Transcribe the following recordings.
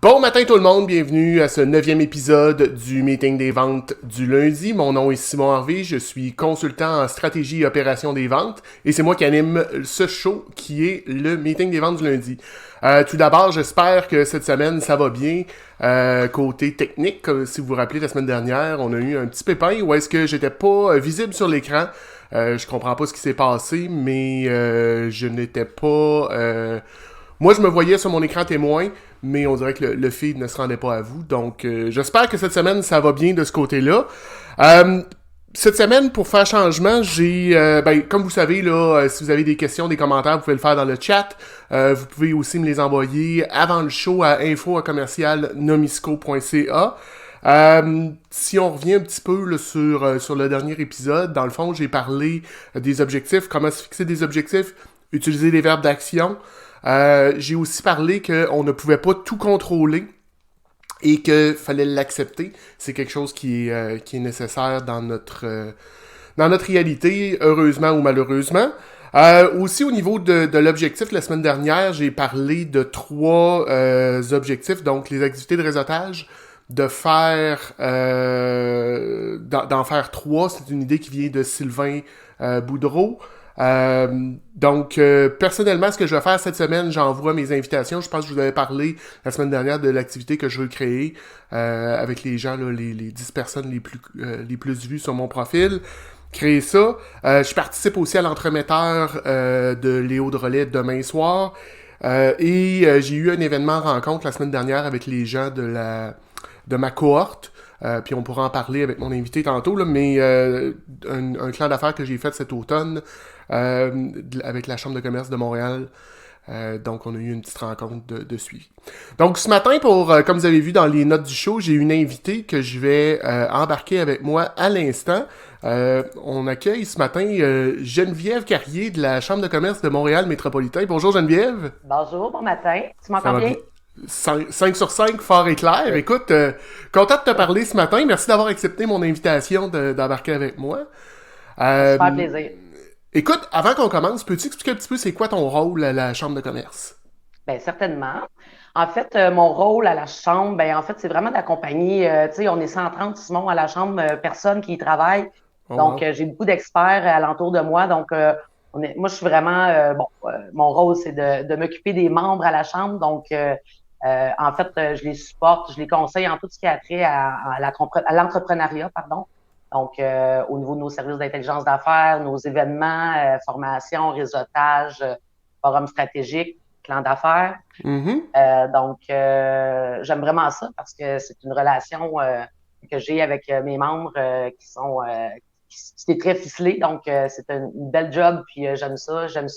Bon matin tout le monde, bienvenue à ce 9e épisode du Meeting des ventes du lundi. Mon nom est Simon Harvey, je suis consultant en stratégie et opération des ventes et c'est moi qui anime ce show qui est le Meeting des ventes du lundi. Tout d'abord, j'espère que cette semaine ça va bien. Côté technique, comme si vous vous rappelez la semaine dernière, on a eu un petit pépin où est-ce que j'étais pas visible sur l'écran. Je comprends pas ce qui s'est passé, mais je n'étais pas... Moi, je me voyais sur mon écran témoin, mais on dirait que le feed ne se rendait pas à vous. Donc, j'espère que cette semaine, ça va bien de ce côté-là. Cette semaine, pour faire changement, j'ai... comme vous savez, là, si vous avez des questions, des commentaires, vous pouvez le faire dans le chat. Vous pouvez aussi me les envoyer avant le show à info@nomisco.ca. Si on revient un petit peu là, sur le dernier épisode, dans le fond, j'ai parlé des objectifs, comment se fixer des objectifs, utiliser les verbes d'action. J'ai aussi parlé qu'on ne pouvait pas tout contrôler et qu'il fallait l'accepter. C'est quelque chose qui est nécessaire dans notre réalité, heureusement ou malheureusement. Aussi, au niveau de l'objectif, la semaine dernière, j'ai parlé de 3 objectifs, donc les activités de réseautage, d'en faire 3. C'est une idée qui vient de Sylvain Boudreau. Personnellement, ce que je vais faire cette semaine, j'envoie mes invitations. Je pense que je vous avais parlé la semaine dernière de l'activité que je veux créer avec les gens, là, les 10 personnes les plus vues sur mon profil. Créer ça. Je participe aussi à l'entremetteur de Léo Drolet demain soir. J'ai eu un événement rencontre la semaine dernière avec les gens de ma cohorte. Puis on pourra en parler avec mon invité tantôt, là, mais un clan d'affaires que j'ai fait cet automne avec la Chambre de commerce de Montréal. Donc on a eu une petite rencontre de suivi. Donc ce matin, comme vous avez vu dans les notes du show, j'ai une invitée que je vais embarquer avec moi à l'instant. On accueille ce matin Geneviève Carrier de la Chambre de commerce de Montréal métropolitain. Bonjour Geneviève. Bonjour, bon matin. Tu m'entends bien? 5 sur 5, fort et clair. Oui. Écoute, content de te parler ce matin. Merci d'avoir accepté mon invitation d'embarquer avec moi. Super plaisir. Écoute, avant qu'on commence, peux-tu expliquer un petit peu c'est quoi ton rôle à la Chambre de commerce? Bien, certainement. En fait, mon rôle à la Chambre, c'est vraiment d'accompagner, tu sais, on est 130, Simon, à la Chambre, personnes qui y travaillent. Donc, j'ai beaucoup d'experts alentour de moi. Donc, moi, je suis vraiment, mon rôle, c'est de m'occuper des membres à la Chambre. Donc, en fait, je les supporte, je les conseille en tout ce qui a trait à l'entrepreneuriat, pardon. Donc, au niveau de nos services d'intelligence d'affaires, nos événements, formations, réseautage, forums stratégiques, clan d'affaires. Mm-hmm. Donc, j'aime vraiment ça parce que c'est une relation que j'ai avec mes membres qui est très ficelée. Donc, c'est une belle job, puis j'aime ça. J'aide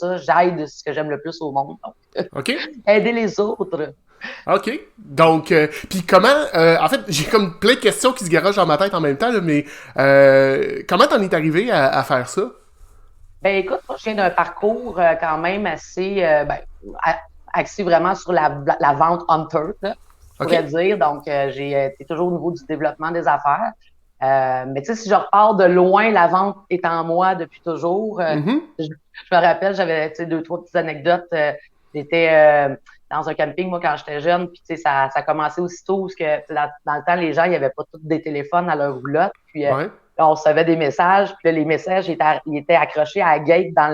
ce que j'aime le plus au monde. Donc, OK. Aider les autres. OK. Donc, puis comment... en fait, j'ai comme plein de questions qui se garagent dans ma tête en même temps, là, mais comment t'en es arrivé à faire ça? Ben écoute, moi, je viens d'un parcours quand même assez... axé vraiment sur la vente hunter, là, je pourrais dire. Donc, j'ai été toujours au niveau du développement des affaires. Mais tu sais, si je repars de loin, la vente est en moi depuis toujours. Je me rappelle, j'avais 2-3 petites anecdotes. J'étais dans un camping, moi, quand j'étais jeune, puis tu sais, ça a commencé aussitôt, parce que dans le temps, les gens, il n'y avait pas tous des téléphones à leur roulotte, puis là, on recevait des messages, puis là, les messages ils étaient accrochés à la gate dans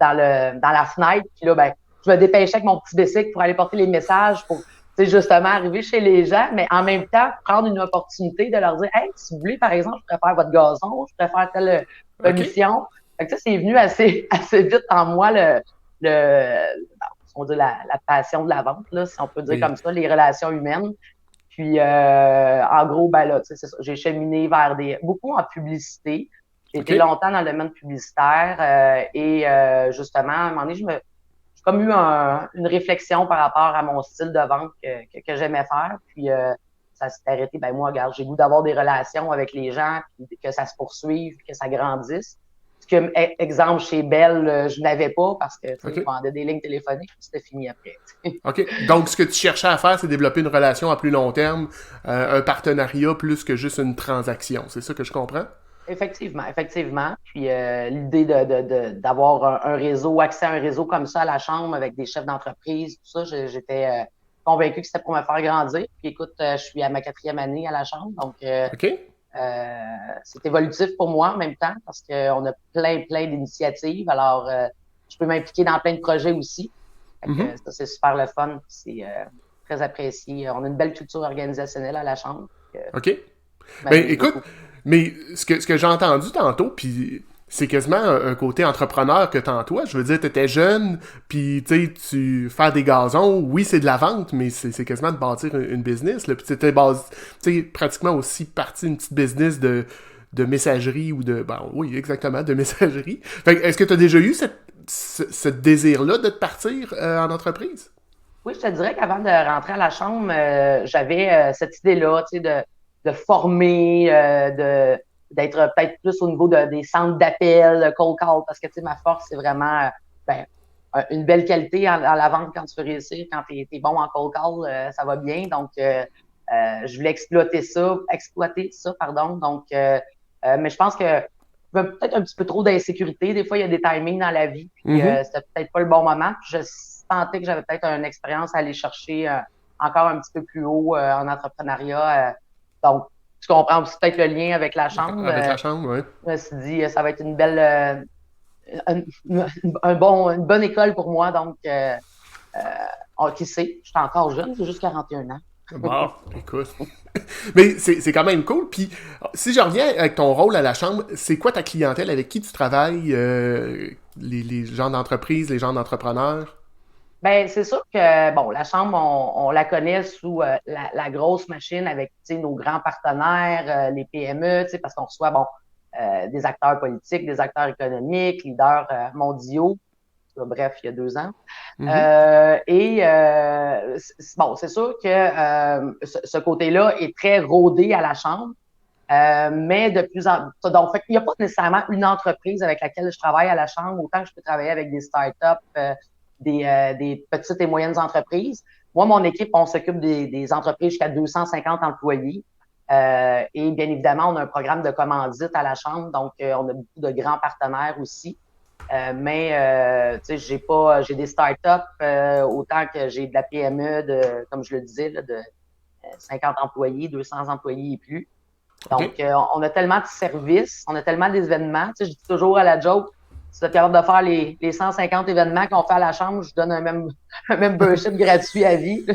la fenêtre, puis là, ben, je me dépêchais avec mon petit bicycle pour aller porter les messages pour, tu sais, justement arriver chez les gens, mais en même temps, prendre une opportunité de leur dire, hey, si vous voulez, par exemple, je préfère votre gazon, je préfère telle mission. Fait que ça, c'est venu assez vite en moi, on dit la passion de la vente, là, si on peut dire comme ça, les relations humaines. Puis, en gros, ben là, c'est ça, j'ai cheminé vers beaucoup en publicité. J'ai été longtemps dans le domaine publicitaire et justement, à un moment donné, comme eu une réflexion par rapport à mon style de vente que j'aimais faire. Puis ça s'est arrêté. Ben moi, regarde, j'ai le goût d'avoir des relations avec les gens, puis que ça se poursuive, que ça grandisse. Ce que, exemple, chez Bell, je n'avais pas parce que je vendais des lignes téléphoniques, puis c'était fini après. OK. Donc, ce que tu cherchais à faire, c'est développer une relation à plus long terme, un partenariat plus que juste une transaction. C'est ça que je comprends? Effectivement. Puis l'idée d'avoir un réseau, accès à un réseau comme ça à la chambre avec des chefs d'entreprise, tout ça, j'étais convaincu que c'était pour me faire grandir. Puis écoute, je suis à ma 4e année à la chambre, donc c'est évolutif pour moi en même temps parce qu'on a plein d'initiatives. Alors, je peux m'impliquer dans plein de projets aussi. Ça, c'est super le fun. C'est très apprécié. On a une belle culture organisationnelle à la chambre. OK. Ben, écoute, mais ce que j'ai entendu tantôt, puis c'est quasiment un côté entrepreneur que t'as en toi. Je veux dire, t'étais jeune, puis tu fais des gazons, oui, c'est de la vente, mais c'est quasiment de bâtir une business. Là. Puis t'étais pratiquement aussi parti d'une petite business de messagerie ou de... Ben oui, exactement, de messagerie. Fait est-ce que t'as déjà eu ce désir-là de te partir en entreprise? Oui, je te dirais qu'avant de rentrer à la chambre, j'avais cette idée-là, tu sais, de former, d'être peut-être plus au niveau des centres d'appel, cold call, parce que, tu sais, ma force, c'est vraiment une belle qualité à la vente quand tu veux réussir, quand t'es bon en cold call, ça va bien. Donc, je voulais exploiter ça, Donc, mais je pense que peut-être un petit peu trop d'insécurité. Des fois, il y a des timings dans la vie, puis c'était peut-être pas le bon moment. Puis je sentais que j'avais peut-être une expérience à aller chercher encore un petit peu plus haut en entrepreneuriat. Donc, tu comprends aussi peut-être le lien avec la chambre. Avec la chambre, oui. Je me suis dit, ça va être une belle, une bonne école pour moi. Donc, qui sait, je suis encore jeune, j'ai juste 41 ans. Bon, écoute. Mais c'est quand même cool. Puis, si je reviens avec ton rôle à la chambre, c'est quoi ta clientèle? Avec qui tu travailles? Les gens d'entreprise, les gens d'entrepreneurs? Ben c'est sûr que bon, la chambre, on la connaît sous la grosse machine avec nos grands partenaires, les PME, parce qu'on reçoit des acteurs politiques, des acteurs économiques, leaders mondiaux. Bref, il y a 2 ans. Bon, c'est sûr que ce côté-là est très rodé à la chambre. Mais de plus en donc il n'y a pas nécessairement une entreprise avec laquelle je travaille à la chambre, autant que je peux travailler avec des startups, des petites et moyennes entreprises. Moi, mon équipe, on s'occupe des entreprises jusqu'à 250 employés. Et bien évidemment, on a un programme de commandite à la chambre, donc on a beaucoup de grands partenaires aussi. Mais tu sais, j'ai des startups autant que j'ai de la PME comme je le disais, là, de 50 employés, 200 employés et plus. Donc, on a tellement de services, on a tellement d'événements. Tu sais, je dis toujours à la joke, si tu es capable de faire les 150 événements qu'on fait à la chambre, je donne un membership gratuit à vie.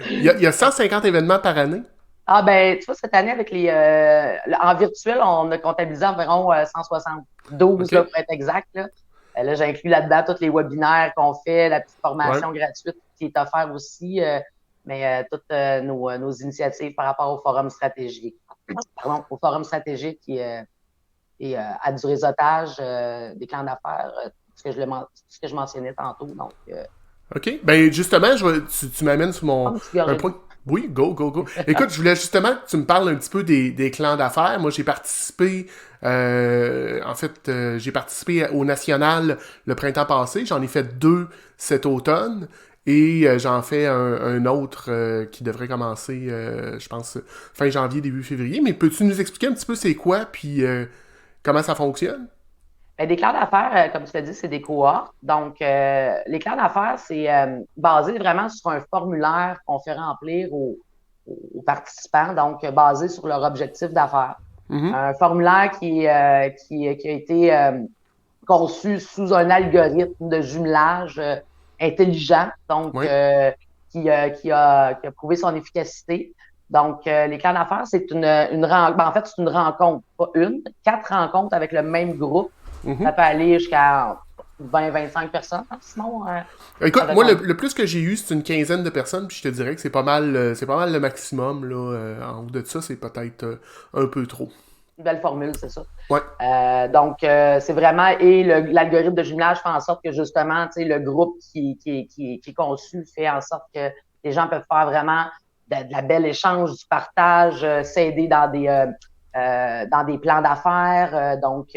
Il y a 150 événements par année? Ah ben, tu vois, cette année, avec en virtuel, on a comptabilisé environ 172 là, pour être exact. Là, j'inclus là-dedans tous les webinaires qu'on fait, la petite formation gratuite qui est offerte aussi, mais toutes nos initiatives par rapport au forum stratégique. Pardon, au forum stratégique et à du réseautage des plans d'affaires, ce que je mentionnais tantôt. Donc, OK. Ben justement, tu m'amènes sur un point. Oui, go. Écoute, je voulais justement que tu me parles un petit peu des clans d'affaires. Moi, j'ai participé, j'ai participé au National le printemps passé. J'en ai fait 2 cet automne. Et j'en fais un autre qui devrait commencer, je pense, fin janvier, début février. Mais peux-tu nous expliquer un petit peu c'est quoi, puis comment ça fonctionne? Ben, des clans d'affaires, comme tu l'as dit, c'est des cohortes. Donc, les clans d'affaires, c'est basé vraiment sur un formulaire qu'on fait remplir aux participants, donc basé sur leur objectif d'affaires. Un formulaire qui a été conçu sous un algorithme de jumelage intelligent, donc qui a prouvé son efficacité. Donc, les clans d'affaires, c'est une rencontre. En fait, c'est une rencontre, pas 4 rencontres avec le même groupe. Ça peut aller jusqu'à 20-25 personnes, Simon. Écoute, moi, le plus que j'ai eu, c'est une quinzaine de personnes, puis je te dirais que c'est pas mal le maximum. Là, en haut de ça, c'est peut-être un peu trop. Une belle formule, c'est ça. Ouais. Donc, c'est vraiment, et l'algorithme de jumelage fait en sorte que justement, le groupe qui est conçu fait en sorte que les gens peuvent faire vraiment de la belle échange, du partage, s'aider dans des plans d'affaires. Donc,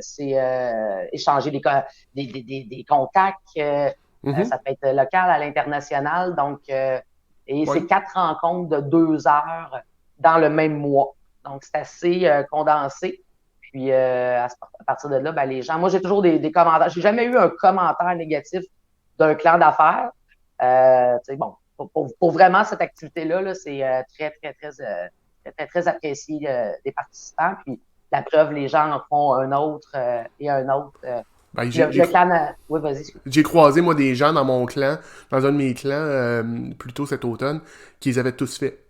c'est échanger des contacts. Ça peut être local à l'international. Donc, et c'est 4 rencontres de 2 heures dans le même mois. Donc, c'est assez condensé. Puis, à partir de là, ben, les gens... Moi, j'ai toujours des commentaires. J'ai jamais eu un commentaire négatif d'un clan d'affaires. Bon, pour vraiment cette activité-là, là, c'est très apprécié des participants. Puis, la preuve, les gens en font un autre et un autre. Ben, Oui, vas-y. J'ai croisé, moi, des gens dans mon clan, dans un de mes clans, plus tôt cet automne, qui les avaient tous fait.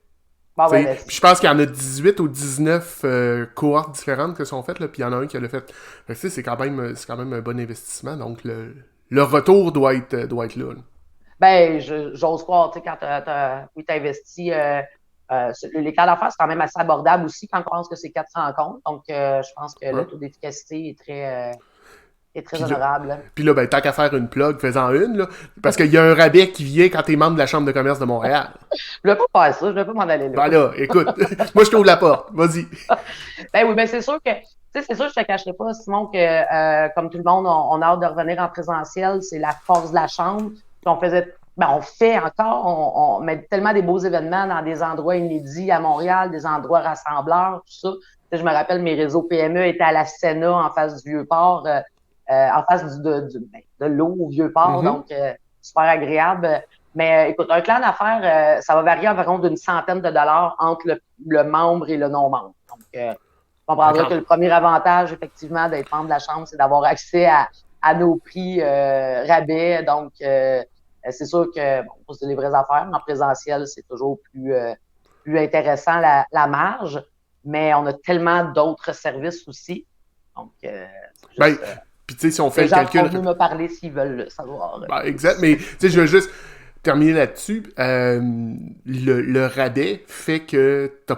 Bon, puis je pense qu'il y en a 18 ou 19 cohortes différentes qui sont faites, là, puis il y en a un qui l'a fait. C'est quand même un bon investissement, donc le retour doit être là. Ben, j'ose croire, tu sais, quand t'as investi, les cas d'affaires, c'est quand même assez abordable aussi quand on pense que c'est 4 rencontres. Donc, je pense que le taux d'efficacité est très honorable. Puis là, ben, tant qu'à faire une plug, fais-en une, là, parce qu'il y a un rabais qui vient quand t'es membre de la Chambre de commerce de Montréal. Je ne vais pas faire ça, je ne vais pas m'en aller là. Ben là, écoute, moi je t'ouvre la porte, vas-y. Ben oui, ben c'est sûr que, je te cacherai pas, Simon, que comme tout le monde, on a hâte de revenir en présentiel, c'est la force de la Chambre. Puis on fait encore, on met tellement des beaux événements dans des endroits inédits à Montréal, des endroits rassembleurs, tout ça. Je me rappelle, mes réseaux PME étaient à la Sénat en face du Vieux-Port, en face de l'eau au Vieux-Port, donc super agréable. Mais écoute, un clan d'affaires, ça va varier environ d'une centaine de dollars entre le membre et le non-membre. Donc, tu comprendras que le premier avantage, effectivement, d'être membre de la Chambre, c'est d'avoir accès à nos prix rabais. Donc, c'est sûr que, bon, c'est les vraies affaires. En présentiel, c'est toujours plus intéressant la marge, mais on a tellement d'autres services aussi. Donc, puis, tu sais, si on fait les le calcul. Les gens vont me parler s'ils veulent le savoir. Ben, exact, mais, tu sais, je veux juste terminer là-dessus. Le rabais fait que tu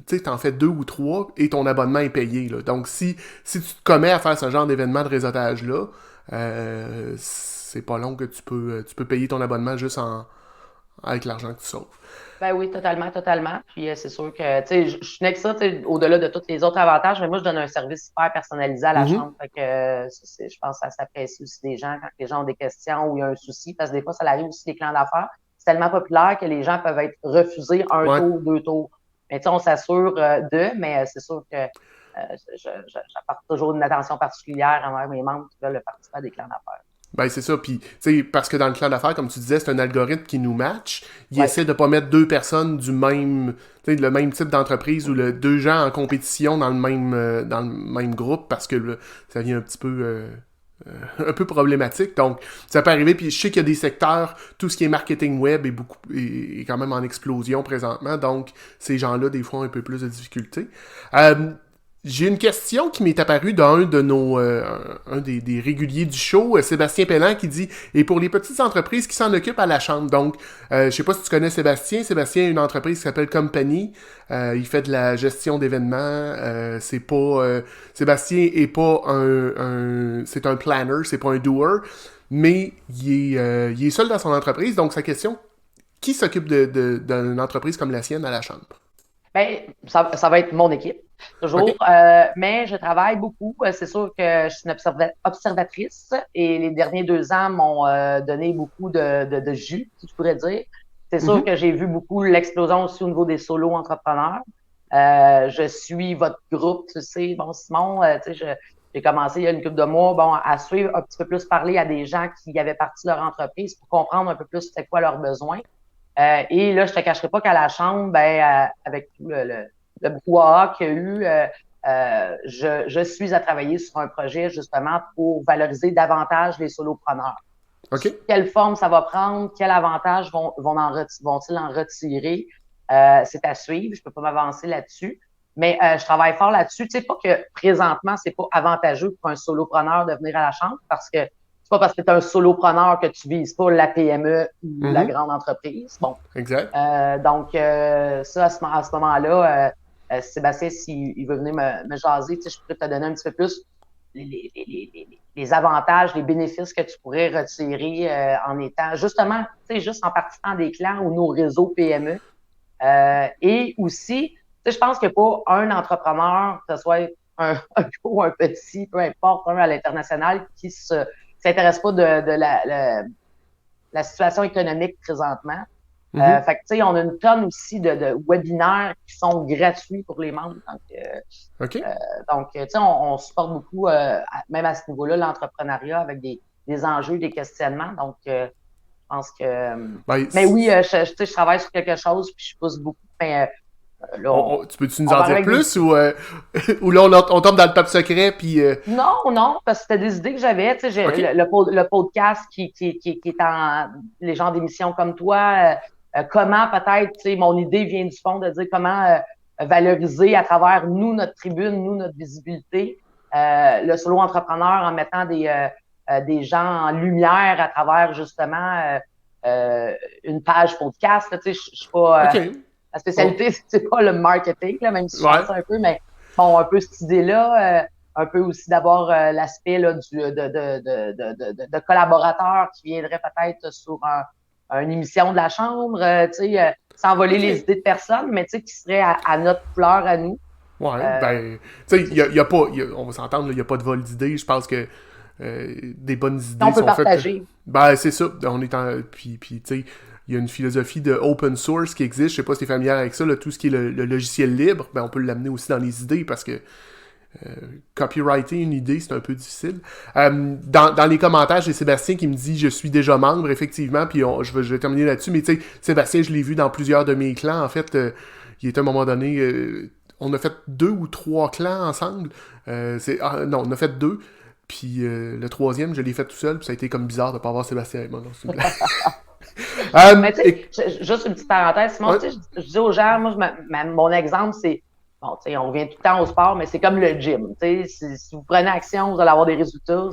sais, t'en fais 2 ou 3 et ton abonnement est payé, là. Donc, si tu te commets à faire ce genre d'événement de réseautage-là, c'est pas long que tu peux payer ton abonnement juste avec l'argent que tu sauves. Ben oui, totalement. Puis c'est sûr que, tu sais, je suis que ça, au-delà de tous les autres avantages, mais moi, je donne un service super personnalisé à la Chambre. Fait que, je pense que ça s'apprécie aussi des gens quand les gens ont des questions ou il y a un souci, parce que des fois, ça arrive aussi des clans d'affaires. C'est tellement populaire que les gens peuvent être refusés un tour, 2 tours. Mais tu sais, on s'assure mais c'est sûr que j'apporte toujours une attention particulière envers mes membres qui veulent participer à des clans d'affaires. Ben, c'est ça. Puis, tu sais, parce que dans le clan d'affaires, comme tu disais, c'est un algorithme qui nous match. Il essaie de pas mettre 2 personnes du même, tu sais, le même type d'entreprise ou 2 gens en compétition dans le même groupe parce que ça vient un petit peu, un peu problématique. Donc, ça peut arriver. Puis, je sais qu'il y a des secteurs, tout ce qui est marketing web est quand même en explosion présentement. Donc, ces gens-là, des fois, ont un peu plus de difficultés. J'ai une question qui m'est apparue d'un de nos un des réguliers du show, Sébastien Pellan, qui dit « Et pour les petites entreprises qui s'en occupent à la Chambre ». Donc, je sais pas si tu connais Sébastien. Sébastien a une entreprise qui s'appelle Company. Il fait de la gestion d'événements. C'est pas Sébastien est pas c'est un planner, c'est pas un doer, mais il est seul dans son entreprise. Donc, sa question, qui s'occupe d'une entreprise comme la sienne à la Chambre? Ben, ça va être mon équipe, toujours. Okay. Mais je travaille beaucoup. C'est sûr que je suis une observatrice et les derniers 2 ans m'ont donné beaucoup de jus, si je pourrais dire. C'est sûr que j'ai vu beaucoup l'explosion aussi au niveau des solos entrepreneurs. Je suis votre groupe, tu sais. Bon, Simon, tu sais, j'ai commencé il y a une couple de mois, à suivre un petit peu plus parler à des gens qui avaient parti de leur entreprise pour comprendre un peu plus c'était quoi leurs besoins. Et là, je te cacherai pas qu'à la Chambre, avec tout le brouhaha qu'il y a eu, je suis à travailler sur un projet justement pour valoriser davantage les solopreneurs. Okay. Quelle forme ça va prendre? Quel avantage vont-ils en retirer? C'est à suivre. Je peux pas m'avancer là-dessus. Mais je travaille fort là-dessus. Tu sais, pas que présentement, c'est pas avantageux pour un solopreneur de venir à la Chambre parce que c'est pas parce que tu es un solopreneur que tu vises pas la PME ou la grande entreprise. Bon. Exact. Donc, ça, à ce moment-là, Sébastien, s'il veut venir me jaser, je pourrais te donner un petit peu plus les avantages, les bénéfices que tu pourrais retirer en étant, justement, juste en participant à des clans ou nos réseaux PME. Et aussi, je pense qu'il n'y a pas un entrepreneur, que ce soit un gros, un petit, peu importe, un à l'international, qui s'intéresse pas de la situation économique présentement. Fait que, tu sais, on a une tonne aussi de webinaires qui sont gratuits pour les membres. Donc, tu sais, on supporte beaucoup, même à ce niveau-là, l'entrepreneuriat avec des enjeux, des questionnements. Donc, je pense que... mais oui, je travaille sur quelque chose, puis je pousse beaucoup. Mais, là, tu peux-tu nous en dire plus ou là, on tombe dans le top secret, puis... Non, parce que c'était des idées que j'avais. Tu sais, le podcast qui est en... Les gens d'émissions comme toi... comment peut-être, tu sais, mon idée vient du fond de dire comment valoriser à travers nous, notre tribune, nous, notre visibilité, le solo entrepreneur en mettant des gens en lumière à travers justement une page podcast. Tu sais, je suis pas... la spécialité, c'est pas le marketing, là, même si je pense un peu, mais bon, un peu cette idée-là, un peu aussi d'avoir l'aspect là, de collaborateurs qui viendraient peut-être sur une émission de la chambre, tu sais, sans voler les idées de personne, mais tu sais, qui serait à notre couleur à nous. Ouais, ben, tu sais, il y a pas, on va s'entendre, il n'y a pas de vol d'idées. Je pense que des bonnes idées on peut partager. Faites. Ben, c'est ça. On est puis tu sais, il y a une philosophie de open source qui existe. Je sais pas si tu es familier avec ça, là, tout ce qui est le logiciel libre, ben, on peut l'amener aussi dans les idées parce que copyrighter une idée, c'est un peu difficile. Dans les commentaires, j'ai Sébastien qui me dit « Je suis déjà membre », effectivement, puis je vais terminer là-dessus, mais tu sais, Sébastien, je l'ai vu dans plusieurs de mes clans, en fait, il était à un moment donné, on a fait 2 ou 3 clans ensemble, non, on a fait 2, puis le 3e, je l'ai fait tout seul, puis ça a été comme bizarre de pas avoir Sébastien avec moi, non, c'est une blague. Mais tu sais, juste une petite parenthèse, Simon, tu sais, je dis aux gens, moi, mon exemple, c'est bon, tu sais, on revient tout le temps au sport, mais c'est comme le gym. Tu sais, si vous prenez action, vous allez avoir des résultats.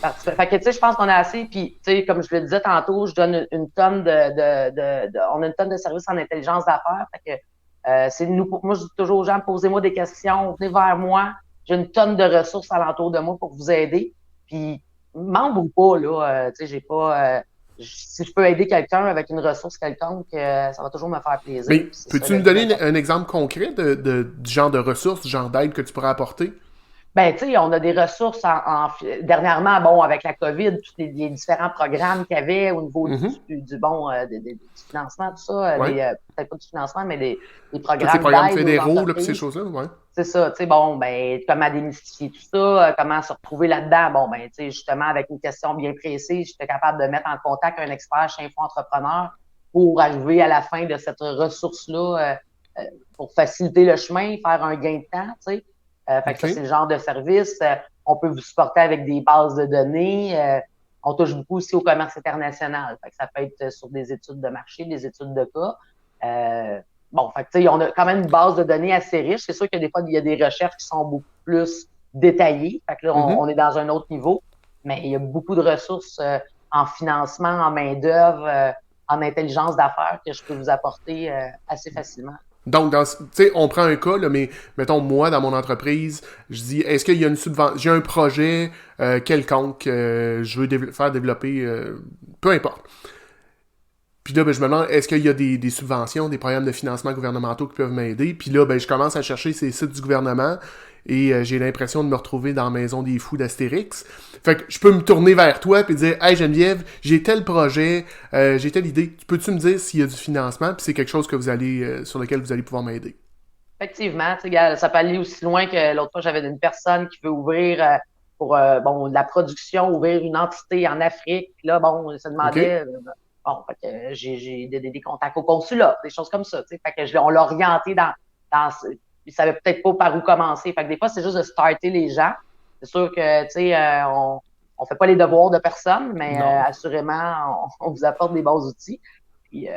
Fait que, tu sais, je pense qu'on a assez. Puis, tu sais, comme je le disais tantôt, je donne une tonne on a une tonne de services en intelligence d'affaires. Fait que, c'est moi, je dis toujours aux gens, posez-moi des questions, venez vers moi. J'ai une tonne de ressources alentour de moi pour vous aider. Puis, membre ou pas, là, tu sais, j'ai pas... si je peux aider quelqu'un avec une ressource quelconque, ça va toujours me faire plaisir. Mais peux-tu nous donner un exemple concret du genre de ressources, du genre d'aide que tu pourrais apporter? Ben, tu sais, on a des ressources dernièrement, bon, avec la COVID, tous les différents programmes qu'il y avait au niveau du financement, tout ça, peut-être pas du financement, mais des programmes ces programmes fédéraux, là, puis ces choses-là, ouais. C'est ça, tu sais, bon, ben, comment démystifier tout ça, comment se retrouver là-dedans. Bon, ben, tu sais, justement, avec une question bien précise, j'étais capable de mettre en contact un expert chez Info Entrepreneur pour arriver à la fin de cette ressource-là, pour faciliter le chemin, faire un gain de temps, tu sais. Fait que ça, c'est le genre de service. On peut vous supporter avec des bases de données. On touche beaucoup aussi au commerce international. Fait que ça peut être sur des études de marché, des études de cas. Bon, fait que, tu sais, on a quand même une base de données assez riche. C'est sûr que des fois, il y a des recherches qui sont beaucoup plus détaillées. Fait que là, on est dans un autre niveau. Mais il y a beaucoup de ressources en financement, en main-d'œuvre, en intelligence d'affaires que je peux vous apporter assez facilement. Donc, tu sais, on prend un cas, là, mais mettons, moi, dans mon entreprise, je dis, est-ce qu'il y a une subvention, j'ai un projet quelconque, je veux faire développer, peu importe. Puis là, ben, je me demande, est-ce qu'il y a des subventions, des programmes de financement gouvernementaux qui peuvent m'aider? Puis là, ben, je commence à chercher ces sites du gouvernement et j'ai l'impression de me retrouver dans la maison des fous d'Astérix. Fait que je peux me tourner vers toi et dire « Hey Geneviève, j'ai tel projet, j'ai telle idée. Peux-tu me dire s'il y a du financement? » Puis c'est quelque chose que sur lequel vous allez pouvoir m'aider. Effectivement, ça peut aller aussi loin que l'autre fois, j'avais une personne qui veut ouvrir pour de la production, ouvrir une entité en Afrique. Puis là, bon, on se demandait... Bon, fait que j'ai des contacts au consulat, des choses comme ça. Fait que on l'a orienté dans il savait peut-être pas par où commencer. Fait que des fois, c'est juste de starter les gens. C'est sûr que, tu sais, on fait pas les devoirs de personne, mais assurément, on vous apporte des bons outils. Puis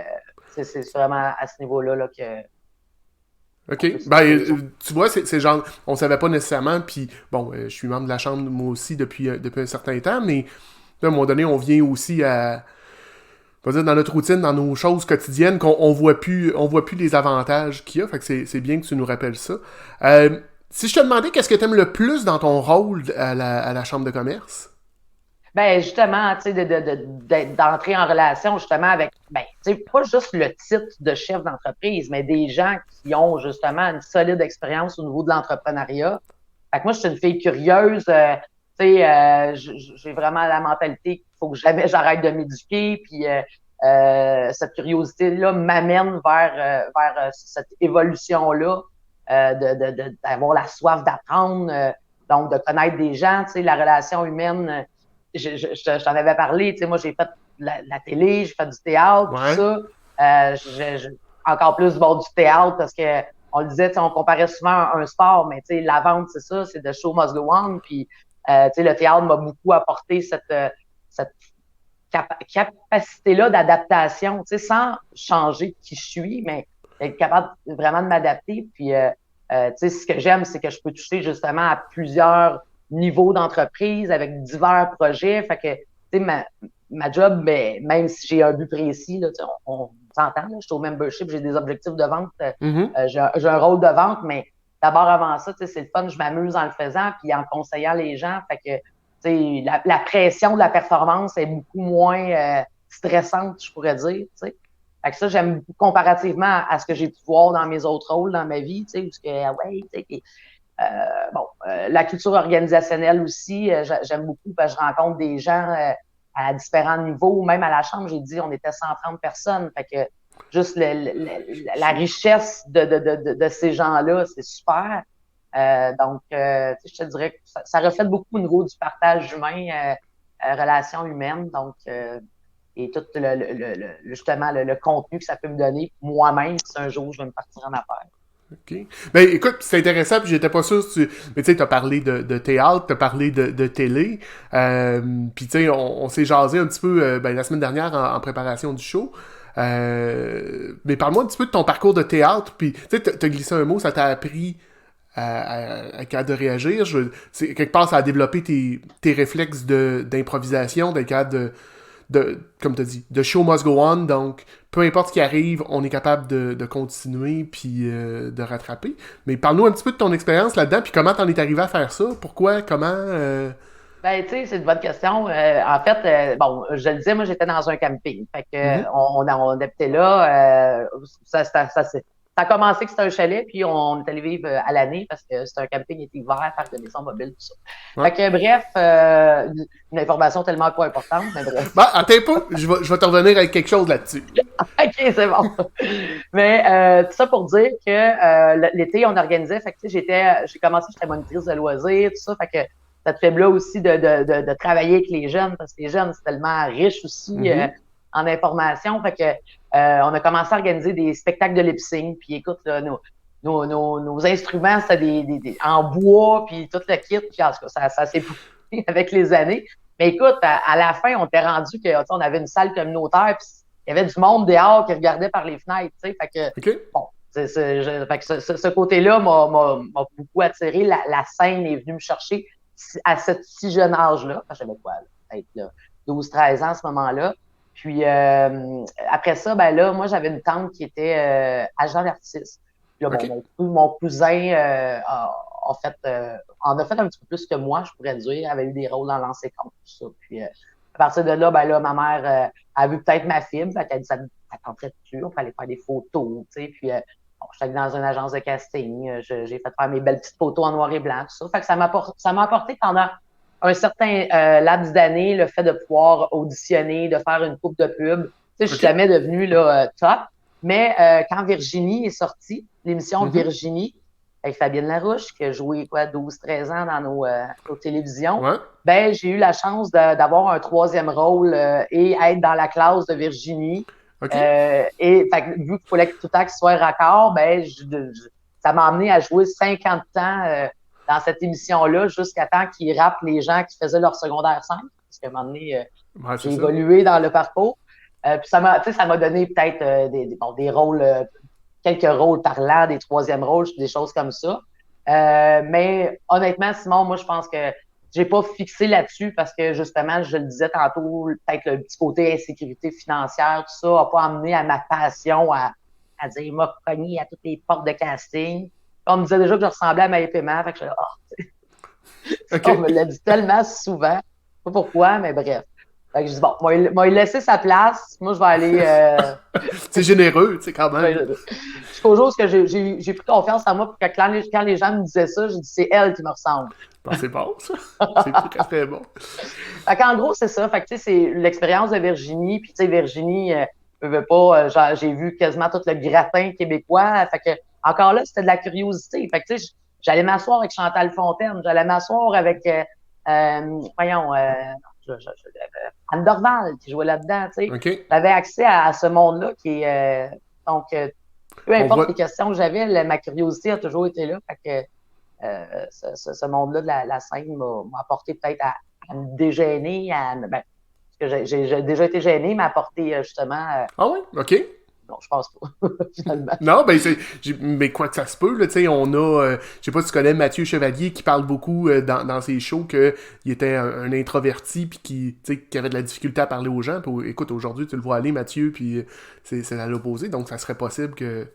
c'est vraiment à ce niveau-là là, que... OK. Ben, tu vois, c'est genre, on savait pas nécessairement, puis bon, je suis membre de la Chambre, moi aussi, depuis un certain temps, mais là, à un moment donné, on vient aussi à on va dire, dans notre routine, dans nos choses quotidiennes, qu'on voit plus les avantages qu'il y a. Fait que c'est bien que tu nous rappelles ça. Si je te demandais qu'est-ce que tu aimes le plus dans ton rôle à la Chambre de commerce? Ben justement, tu sais, d'entrer en relation justement avec, ben, tu sais, pas juste le titre de chef d'entreprise, mais des gens qui ont justement une solide expérience au niveau de l'entrepreneuriat. Fait que moi, je suis une fille curieuse, tu sais, j'ai vraiment la mentalité qu'il faut que jamais j'arrête de m'éduquer, puis cette curiosité-là m'amène vers cette évolution-là, d'avoir la soif d'apprendre, donc de connaître des gens, tu sais, la relation humaine. Je t'en avais parlé, tu sais, moi, j'ai fait la télé, j'ai fait du théâtre, tout Ouais. ça. Encore plus du bord du théâtre parce que on le disait, on comparait souvent un sport, mais tu sais, la vente, c'est ça, c'est the show must go on. Puis, tu sais, le théâtre m'a beaucoup apporté cette capacité-là d'adaptation, tu sais, sans changer qui je suis, mais être capable vraiment de m'adapter. Puis, tu sais, ce que j'aime, c'est que je peux toucher justement à plusieurs niveaux d'entreprise avec divers projets. Fait que, tu sais, ma job, ben, même si j'ai un but précis, là, on s'entend, là, je suis au membership, j'ai des objectifs de vente, j'ai un rôle de vente, mais d'abord avant ça, tu sais, c'est le fun, je m'amuse en le faisant, puis en conseillant les gens. Fait que, tu sais, la pression de la performance est beaucoup moins stressante, je pourrais dire, tu sais. Fait que ça, j'aime beaucoup comparativement à ce que j'ai pu voir dans mes autres rôles dans ma vie, tu sais, où ce que, ouais, tu sais, la culture organisationnelle aussi, j'aime beaucoup parce que je rencontre des gens à différents niveaux. Même à la chambre, j'ai dit, on était 130 personnes. Fait que juste la richesse de ces gens-là, c'est super. Donc, je te dirais que ça reflète beaucoup au niveau du partage humain, relations humaines. Donc, et tout justement le contenu que ça peut me donner moi-même si un jour je vais me partir en affaires. OK. Ben, écoute, c'est intéressant, puis j'étais pas sûr si tu... Mais tu sais, t'as parlé de théâtre, t'as parlé de télé, puis tu sais, on s'est jasé un petit peu la semaine dernière en préparation du show. Mais parle-moi un petit peu de ton parcours de théâtre, puis tu sais, t'as glissé un mot, ça t'a appris à capable de réagir. Quelque part, ça a développé tes réflexes d'improvisation, d'être capable comme tu as dit, the show must go on, donc peu importe ce qui arrive, on est capable de continuer puis de rattraper. Mais parle-nous un petit peu de ton expérience là-dedans, puis comment t'en es arrivé à faire ça, pourquoi, comment... Ben, tu sais, c'est une bonne question. En fait, bon, je le disais, moi, j'étais dans un camping. Fait que, on habitait là. Ça a commencé que c'était un chalet, puis on est allé vivre à l'année parce que c'est un camping été ouvert, parc de maison mobile, tout ça. Ouais. Fait que, bref, une information tellement pas importante, mais bref. Bah, attends pas, je vais te revenir avec quelque chose là-dessus. OK, c'est bon. Mais tout ça pour dire que l'été, on organisait. Fait que, tu sais, j'ai commencé, j'étais monitrice de loisirs, tout ça. Fait que cette fibre-là aussi de travailler avec les jeunes, parce que les jeunes, c'est tellement riche aussi en information. Fait que on a commencé à organiser des spectacles de lip-sync. Puis écoute, là, nos instruments, c'était en bois, puis tout le kit. Puis en tout cas, ça s'est poussé avec les années. Mais écoute, à la fin, on était rendu que on avait une salle communautaire, puis il y avait du monde dehors qui regardait par les fenêtres. Tu sais, fait que bon. Fait que ce côté-là m'a beaucoup attiré. La scène est venue me chercher à ce si jeune âge-là, quand j'avais quoi, peut-être 12-13 ans à ce moment-là. Puis après ça, ben là, moi, j'avais une tante qui était agent d'artiste. Là, mon cousin en a fait un petit peu plus que moi, je pourrais dire, avait eu des rôles dans Lancer Compte, tout ça. Puis à partir de là, ben là, ma mère a vu peut-être ma fibre, fait qu'elle dit ça tenterait plus, on fallait faire des photos, tu sais, puis j'étais dans une agence de casting, j'ai fait faire mes belles petites photos en noir et blanc, tout ça. Fait que ça m'a apporté pendant un certain laps d'années le fait de pouvoir auditionner, de faire une coupe de pub. Tu sais, je suis jamais devenue là, top. Mais quand Virginie est sortie, l'émission Virginie, avec Fabienne Larouche, qui a joué 12-13 ans dans nos télévisions, ben j'ai eu la chance d'avoir un troisième rôle et être dans la classe de Virginie. Et fait, vu qu'il fallait que tout le temps qu'il soit raccord, ben ça m'a amené à jouer 50 ans dans cette émission-là jusqu'à temps qu'ils rappent les gens qui faisaient leur secondaire 5. Parce qu'à un moment donné, j'ai évolué dans le parcours. Puis ça m'a donné peut-être des rôles, quelques rôles parlants, des troisièmes rôles, des choses comme ça. Mais honnêtement, Simon, moi, je pense que j'ai pas fixé là-dessus parce que justement, je le disais tantôt, peut-être le petit côté insécurité financière, tout ça, a pas amené à ma passion à dire, m'a cogné à toutes les portes de casting. On me disait déjà que je ressemblais à Maë Paiement, fait que je OK. on me l'a dit tellement souvent. Je sais pas pourquoi, mais bref. Fait que je dis, bon, moi, il laisser sa place. Moi, je vais aller. C'est généreux, tu sais, quand même. Jusqu'au jour où j'ai pris confiance en moi, pour que quand les gens me disaient ça, j'ai dit, c'est elle qui me ressemble. Bon, c'est bon, ça. C'est très, très bon. Fait qu'en gros, c'est ça. Fait que, tu sais, c'est l'expérience de Virginie. Puis, tu sais, Virginie, veut pas, j'ai vu quasiment tout le gratin québécois. Fait que, encore là, c'était de la curiosité. Fait que, tu sais, j'allais m'asseoir avec Chantal Fontaine. J'allais m'asseoir avec, voyons, Anne Dorval qui jouait là-dedans, tu sais. OK. J'avais accès à ce monde-là qui est, donc, peu importe les questions que j'avais, ma curiosité a toujours été là. Fait que, ce monde-là de la scène m'a apporté peut-être à me dégêner, parce que j'ai déjà été gêné, m'a apporté justement. Ah ouais? OK. Non, je pense pas, finalement. Non, ben mais quoi que ça se peut, là, tu sais, on a, je sais pas si tu connais Mathieu Chevalier qui parle beaucoup dans ses shows qu'il était un introverti puis qui avait de la difficulté à parler aux gens. Puis, écoute, aujourd'hui, tu le vois aller, Mathieu, puis c'est à l'opposé, donc ça serait possible que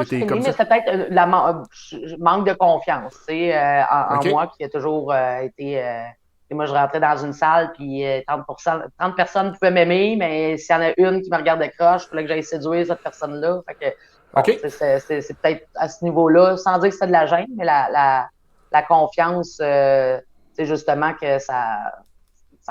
t'es comme ça. Mais c'est peut-être manque de confiance, tu sais, en moi qui a toujours été. Moi, je rentrais dans une salle, puis 30 personnes pouvaient m'aimer, mais s'il y en a une qui me regarde de croche, il fallait que j'aille séduire cette personne-là. Fait que, bon, OK. c'est peut-être à ce niveau-là, sans dire que c'est de la gêne, mais la confiance, c'est justement que ça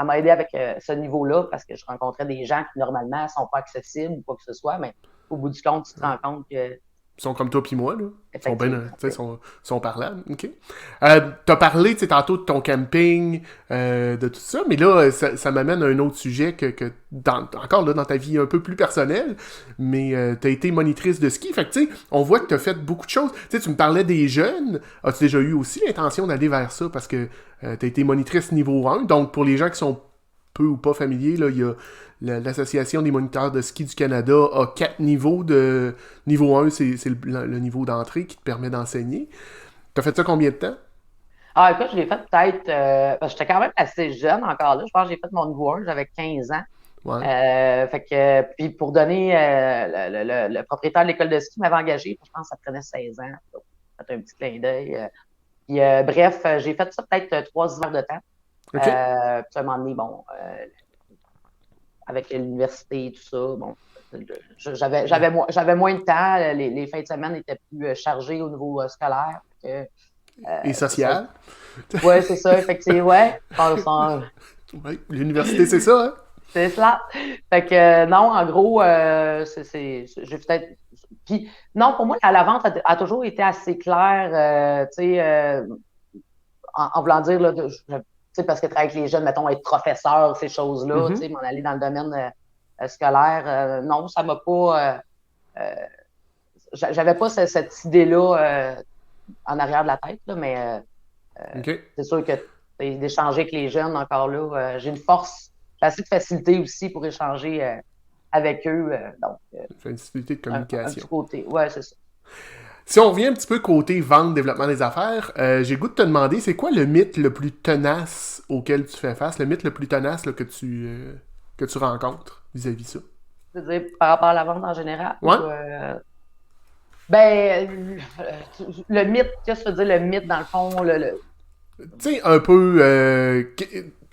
m'a aidé avec ce niveau-là, parce que je rencontrais des gens qui, normalement, sont pas accessibles ou quoi que ce soit, mais au bout du compte, tu te rends compte que Ils sont comme toi puis moi, là. Ils sont bien, sont parlables. OK. T'as parlé, tu sais, tantôt de ton camping, de tout ça, mais là, ça m'amène à un autre sujet encore là, dans ta vie un peu plus personnelle, mais t'as été monitrice de ski. Fait que, tu sais, on voit que t'as fait beaucoup de choses. Tu sais, tu me parlais des jeunes. As-tu déjà eu aussi l'intention d'aller vers ça? Parce que t'as été monitrice niveau 1. Donc, pour les gens qui sont peu ou pas familiers, là, il y a l'Association des moniteurs de ski du Canada a 4 niveaux de... Niveau 1, c'est le niveau d'entrée qui te permet d'enseigner. T'as fait ça combien de temps? Ah, écoute, je l'ai fait peut-être, parce que j'étais quand même assez jeune encore là. Je pense que j'ai fait mon niveau 1, j'avais 15 ans. Ouais. Fait que, puis pour donner, le propriétaire de l'école de ski m'avait engagé, je pense que ça prenait 16 ans. Donc, j'ai fait un petit clin d'œil. Puis, bref, j'ai fait ça peut-être 3 heures de temps. OK. Puis, à un moment donné, bon, avec l'université et tout ça, bon, j'avais moins de temps. Les fins de semaine étaient plus chargées au niveau scolaire. Et social. Oui, c'est ça, effectivement. Ouais. Ouais, l'université, c'est ça, hein? C'est cela. Fait que non, en gros, j'ai peut-être. Puis non, pour moi, la vente a toujours été assez claire, tu sais, en voulant dire, là, tu sais, parce que travailler avec les jeunes, mettons, être professeur, ces choses-là, tu sais, m'en aller dans le domaine scolaire, non, ça m'a pas. J'avais pas cette idée-là en arrière de la tête, là, mais OK. c'est sûr que d'échanger avec les jeunes, encore là, j'ai une force, j'ai assez de facilité aussi pour échanger avec eux. Donc, Facilité de un communication. petit côté. Ouais, c'est ça. Si on revient un petit peu côté vente, développement des affaires, j'ai le goût de te demander, c'est quoi le mythe le plus tenace auquel tu fais face, le mythe le plus tenace là, que tu rencontres vis-à-vis ça? C'est-à-dire par rapport à la vente en général? Ouais. Le mythe, qu'est-ce que tu veux dire, le mythe, dans le fond? Tu sais, un peu...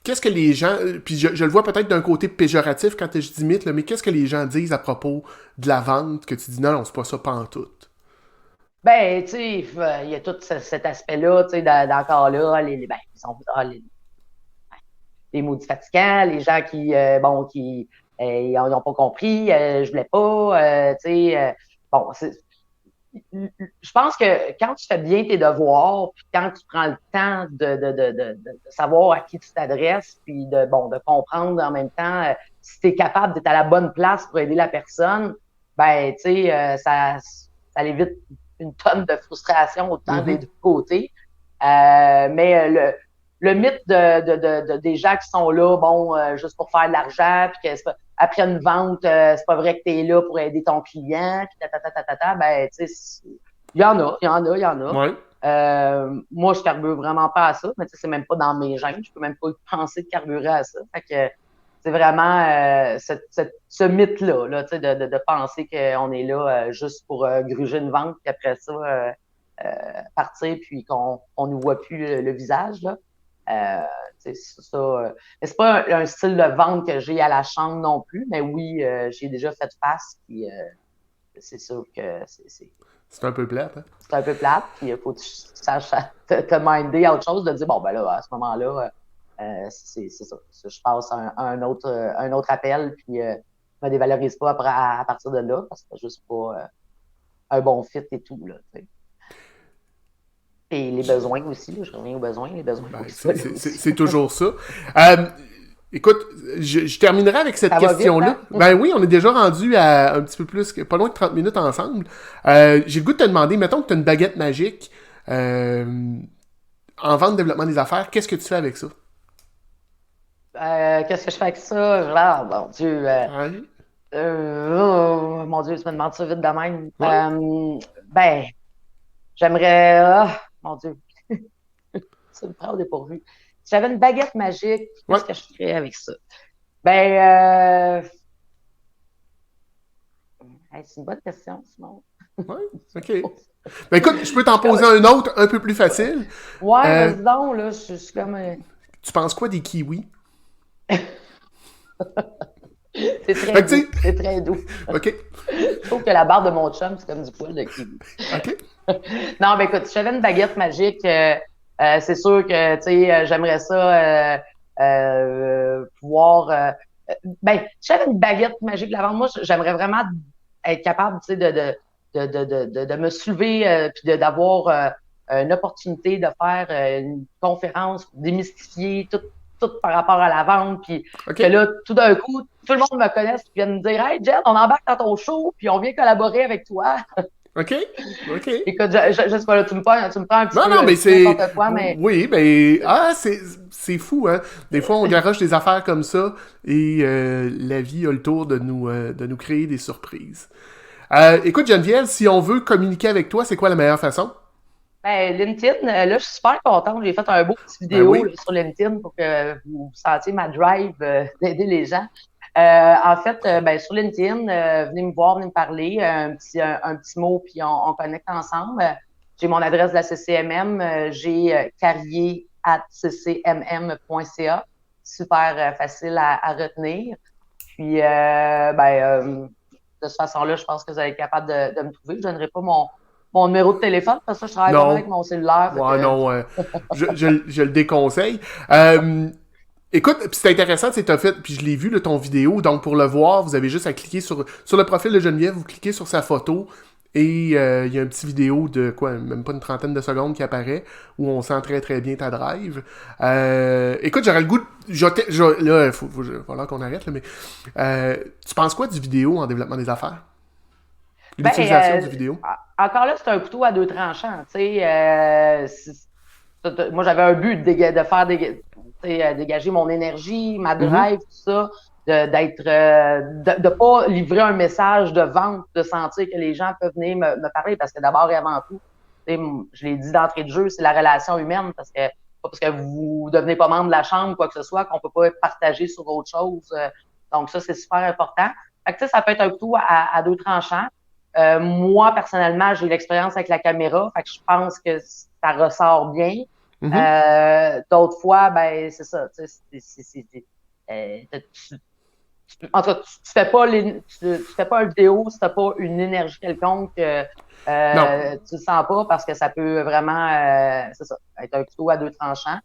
qu'est-ce que les gens... Puis je le vois peut-être d'un côté péjoratif quand je dis mythe, là, mais qu'est-ce que les gens disent à propos de la vente que tu dis non, c'est pas ça pantoute? Ben, tu sais, il y a tout cet aspect-là, tu sais, d'encore là, ils sont, les maudits fatigants, les gens qui, ils n'ont pas compris, je voulais pas, tu sais, bon, je pense que quand tu fais bien tes devoirs, puis quand tu prends le temps de savoir à qui tu t'adresses, puis de comprendre en même temps si tu es capable d'être à la bonne place pour aider la personne, ben, tu sais, ça évite une tonne de frustration autant des deux côtés. Mais le mythe des gens qui sont là, juste pour faire de l'argent, puis que après une vente, c'est pas vrai que tu es là pour aider ton client, puis ben, tu sais, il y en a. Ouais. Moi, je carbure vraiment pas à ça, mais c'est même pas dans mes gènes. Je peux même pas penser de carburer à ça. Fait que c'est vraiment ce mythe-là, là, de penser qu'on est là juste pour gruger une vente, puis après ça, partir, puis qu'on nous voit plus le visage. Là. C'est ça. Mais c'est pas un style de vente que j'ai à la chambre non plus, mais oui, j'ai déjà fait face, puis c'est sûr que C'est un peu plate, hein? c'est un peu plate, puis il faut que tu saches te minder à autre chose, de dire, bon, ben là, à ce moment-là, c'est ça. Je passe un autre appel, puis je me dévalorise pas après, à partir de là, parce que c'est juste pas un bon fit et tout, là, tu sais. Et les besoins aussi, là, je reviens aux besoins, les besoins Ben, aussi. c'est toujours ça. Écoute, je terminerai avec cette question-là. Vite, hein? Ben oui, on est déjà rendu à un petit peu plus, pas loin de 30 minutes ensemble. J'ai le goût de te demander, mettons que tu as une baguette magique en vente, développement des affaires, qu'est-ce que tu fais avec ça? Qu'est-ce que je fais avec ça? Là, mon Dieu. Ouais. Mon Dieu, tu me demandes ça vite de même. Ouais. Ben, j'aimerais. Mon Dieu, ça me prend au dépourvu. Si j'avais une baguette magique, Ouais. qu'est-ce que je ferais avec ça? Ben, c'est une bonne question, Simon. Ouais. OK. Ben écoute, je peux t'en poser un autre un peu plus facile. Ouais, Euh, vas-y donc, là, je suis comme. Tu penses quoi des kiwis? C'est très Fait que, tu doux. sais, C'est très doux. OK. Je trouve que la barre de mon chum, c'est comme du poil de kiwi. OK. Non, ben écoute, si j'avais une baguette magique, c'est sûr que, tu sais, j'aimerais ça pouvoir... ben, si j'avais une baguette magique de la vente, moi, j'aimerais vraiment être capable, tu sais, de me soulever puis d'avoir une opportunité de faire une conférence pour démystifier tout par rapport à la vente, puis OK. que là, tout d'un coup, tout le monde me connaisse, puis vient me dire « Hey, Jen, on embarque dans ton show, puis on vient collaborer avec toi. » OK. OK. Écoute, je sais pas, là, tu me prends un petit Non, peu non, mais c'est. n'importe quoi, mais Oui, ben. Ah, c'est fou, hein. Des fois, on garoche des affaires comme ça et la vie a le tour de nous créer des surprises. Écoute, Geneviève, si on veut communiquer avec toi, c'est quoi la meilleure façon? ben, LinkedIn, là, je suis super contente. J'ai fait un beau petit Ben vidéo oui. là, sur LinkedIn pour que vous sentiez ma drive d'aider les gens. En fait, ben, sur LinkedIn, venez me voir, venez me parler, un petit mot, puis on connecte ensemble. J'ai mon adresse de la CCMM, j'ai carrier@ccmm.ca. Super facile à retenir. Puis, de cette façon-là, je pense que vous allez être capable de me trouver. Je ne donnerai pas mon numéro de téléphone parce que je travaille pas mal avec Non. mon cellulaire. Ouais, non, je le déconseille. Écoute, puis c'est intéressant, tu as fait, puis je l'ai vu, là, ton vidéo, donc pour le voir, vous avez juste à cliquer sur le profil de Geneviève, vous cliquez sur sa photo, et il y a un petit vidéo de, quoi, même pas une trentaine de secondes qui apparaît, où on sent très très bien ta drive. Écoute, j'aurais le goût de... là, il va falloir qu'on arrête, là, mais tu penses quoi du vidéo en développement des affaires? L'utilisation du vidéo? Encore là, c'est un couteau à deux tranchants. Tu sais, moi, j'avais un but de faire dégager mon énergie, ma drive, tout ça, de pas livrer un message de vente, de sentir que les gens peuvent venir me parler, parce que d'abord et avant tout, je l'ai dit d'entrée de jeu, c'est la relation humaine, parce que pas parce que vous devenez pas membre de la chambre ou quoi que ce soit qu'on peut pas partager sur autre chose. Donc ça, c'est super important. Fait que, ça peut être un couteau à deux tranchants. Moi, personnellement, j'ai l'expérience avec la caméra, fait que je pense que ça ressort bien. D'autres fois, ben c'est ça. En tout cas, tu fais pas tu fais pas une vidéo si t'as pas une énergie quelconque. Tu le sens pas parce que ça peut vraiment, c'est ça, être un couteau à deux tranchants.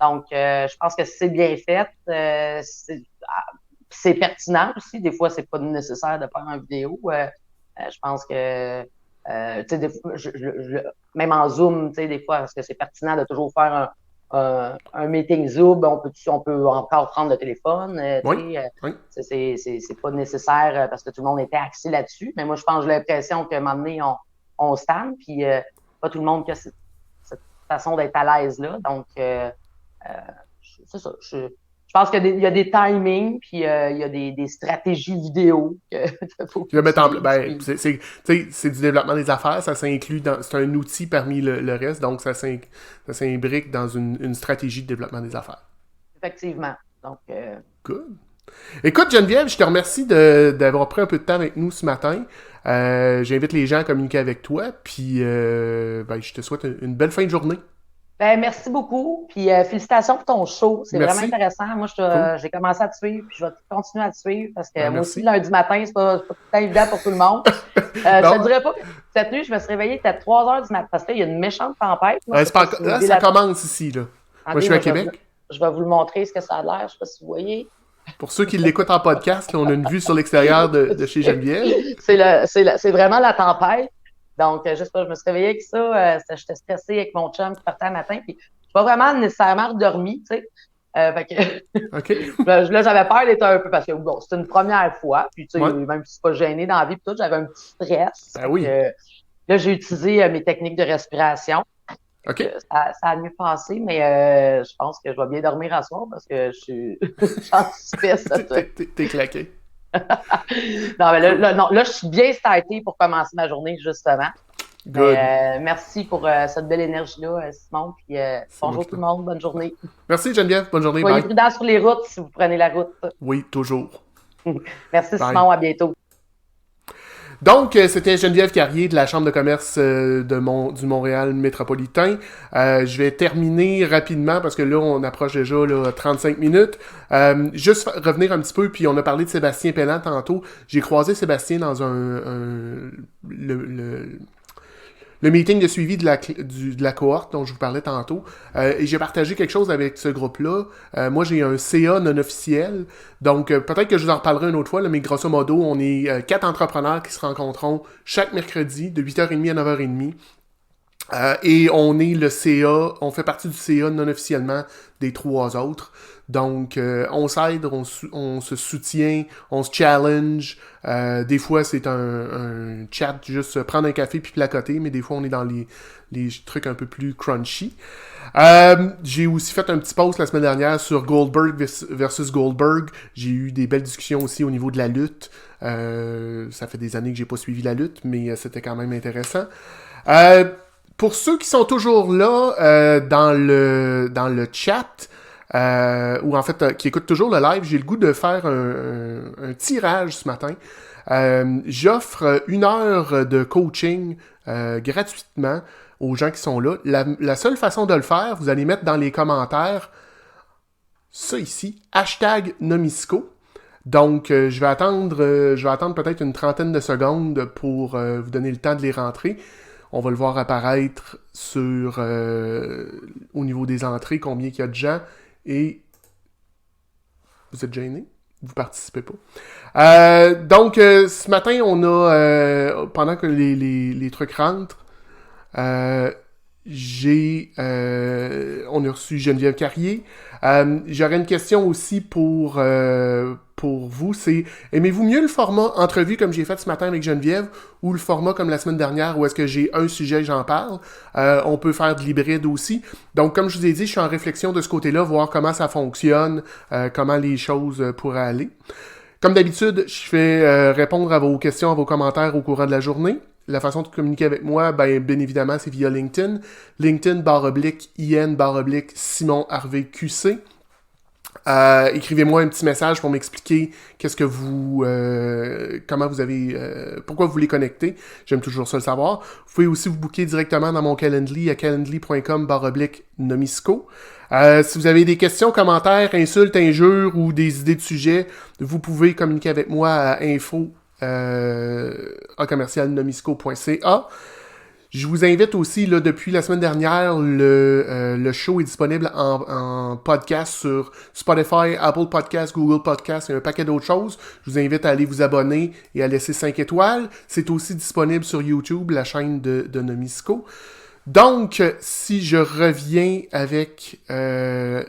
Donc, je pense que c'est bien fait. C'est pertinent aussi. Des fois, c'est pas nécessaire de faire une vidéo. Je pense que tu sais, même en Zoom, tu sais, des fois, parce que c'est pertinent de toujours faire un meeting Zoom, on peut encore prendre le téléphone. Oui. Oui. C'est pas nécessaire parce que tout le monde était axé là-dessus. Mais moi, je pense que j'ai l'impression qu'à un moment donné, on stand, puis pas tout le monde qui a cette façon d'être à l'aise là. Donc, c'est ça. Je pense qu'il y a des timings, puis il y a des stratégies vidéo que faut Je vais mettre en place. utiliser. Ben, c'est du développement des affaires, ça s'inclut dans. C'est un outil parmi le reste, donc ça s'imbrique dans une stratégie de développement des affaires. Effectivement. Donc, Good. Écoute, Geneviève, je te remercie d'avoir pris un peu de temps avec nous ce matin. J'invite les gens à communiquer avec toi, puis je te souhaite une belle fin de journée. ben, merci beaucoup. Puis félicitations pour ton show. C'est vraiment Merci. intéressant. Moi, Cool. j'ai commencé à te suivre, puis je vais continuer à te suivre parce que Ben, moi aussi, merci. lundi matin, c'est pas tout le temps évident pour tout le monde. Je Non. te dirais pas que cette nuit, je me suis réveillée, c'était 3 heures du matin parce qu'il y a une méchante tempête. Moi, je sais C'est pas pas si vous là, voyez ça commence ici, là. Moi, je suis à Québec. je vais vous le montrer ce que ça a l'air. Je sais pas si vous voyez. Pour ceux qui l'écoutent en podcast, là, on a une vue sur l'extérieur de chez Geneviève. C'est vraiment la tempête. Donc, je sais pas, je me suis réveillée avec ça. J'étais stressée avec mon chum qui partait le matin. Puis, je suis pas vraiment nécessairement redormie, tu sais. Fait que, OK. là, j'avais peur d'être un peu parce que, bon, c'était une première fois. Puis, tu sais, Ouais. même si je suis pas gênée dans la vie, puis tout, j'avais un petit stress. Ben oui. Là, j'ai utilisé mes techniques de respiration. OK. Ça a mieux passé, mais je pense que je vais bien dormir à soir parce que j'en suis fait. T'es claqué. Non, mais là, je suis bien startée pour commencer ma journée, justement. Good. Merci pour cette belle énergie-là, Simon. Puis bonjour tout le monde, bonne journée. Merci Geneviève, bonne journée. Soyez Bye. prudents sur les routes si vous prenez la route. Oui, toujours. Merci Bye. Simon, à bientôt. Donc, c'était Geneviève Carrier de la Chambre de commerce du Montréal métropolitain. Je vais terminer rapidement parce que là, on approche déjà 35 minutes. Juste revenir un petit peu, puis on a parlé de Sébastien Pellant tantôt. J'ai croisé Sébastien dans le meeting de suivi de la cohorte dont je vous parlais tantôt. Et j'ai partagé quelque chose avec ce groupe-là. Moi, j'ai un CA non officiel. Donc, peut-être que je vous en reparlerai une autre fois, là, mais grosso modo, on est 4 entrepreneurs qui se rencontreront chaque mercredi de 8h30 à 9h30. Et on est le CA, on fait partie du CA non officiellement des 3 autres. Donc, on s'aide, on se soutient, on se challenge. Des fois, c'est un chat, juste prendre un café puis placoter, mais des fois, on est dans les trucs un peu plus crunchy. J'ai aussi fait un petit post la semaine dernière sur Goldberg versus Goldberg. J'ai eu des belles discussions aussi au niveau de la lutte. Ça fait des années que j'ai pas suivi la lutte, mais c'était quand même intéressant. Pour ceux qui sont toujours là dans le chat, ou en fait qui écoutent toujours le live, j'ai le goût de faire un tirage ce matin. J'offre 1 heure de coaching gratuitement aux gens qui sont là. La seule façon de le faire, vous allez mettre dans les commentaires ça ici, #Nomisco. Donc, je vais attendre peut-être une trentaine de secondes pour vous donner le temps de les rentrer. On va le voir apparaître sur au niveau des entrées, combien il y a de gens. Et vous êtes gêné? Vous participez pas. Donc, ce matin, on a, pendant que les trucs rentrent, on a reçu Geneviève Carrier. J'aurais une question aussi pour vous, c'est aimez-vous mieux le format entrevue comme j'ai fait ce matin avec Geneviève ou le format comme la semaine dernière où est-ce que j'ai un sujet et j'en parle? On peut faire de l'hybride aussi. Donc, comme je vous ai dit, je suis en réflexion de ce côté-là, voir comment ça fonctionne, comment les choses pourraient aller. Comme d'habitude, je fais répondre à vos questions, à vos commentaires au courant de la journée. La façon de communiquer avec moi, bien évidemment, c'est via LinkedIn. LinkedIn /IN/Simon Harvey QC. Écrivez-moi un petit message pour m'expliquer qu'est-ce que comment vous avez, pourquoi vous voulez connecter. J'aime toujours ça le savoir. Vous pouvez aussi vous booker directement dans mon Calendly à calendly.com /Nomisco. Si vous avez des questions, commentaires, insultes, injures ou des idées de sujets, vous pouvez communiquer avec moi à info@commercialnomisco.ca. Je vous invite aussi, là, depuis la semaine dernière, le show est disponible en podcast sur Spotify, Apple Podcasts, Google Podcasts et un paquet d'autres choses. Je vous invite à aller vous abonner et à laisser 5 étoiles. C'est aussi disponible sur YouTube, la chaîne de Nomisco. Donc, si je reviens avec je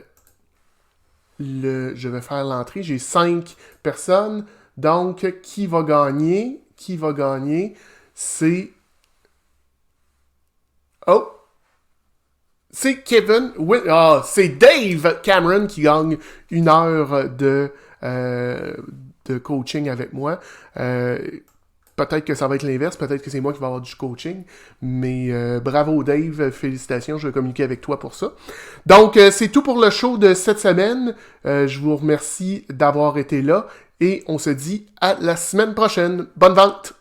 vais faire l'entrée. J'ai 5 personnes. Donc, qui va gagner? Qui va gagner? C'est... Oh! c'est Kevin... c'est Dave Cameron qui gagne 1 heure de coaching avec moi. Peut-être que ça va être l'inverse, peut-être que c'est moi qui vais avoir du coaching, mais bravo Dave, félicitations, je vais communiquer avec toi pour ça. Donc, c'est tout pour le show de cette semaine. Je vous remercie d'avoir été là et on se dit à la semaine prochaine. Bonne vente!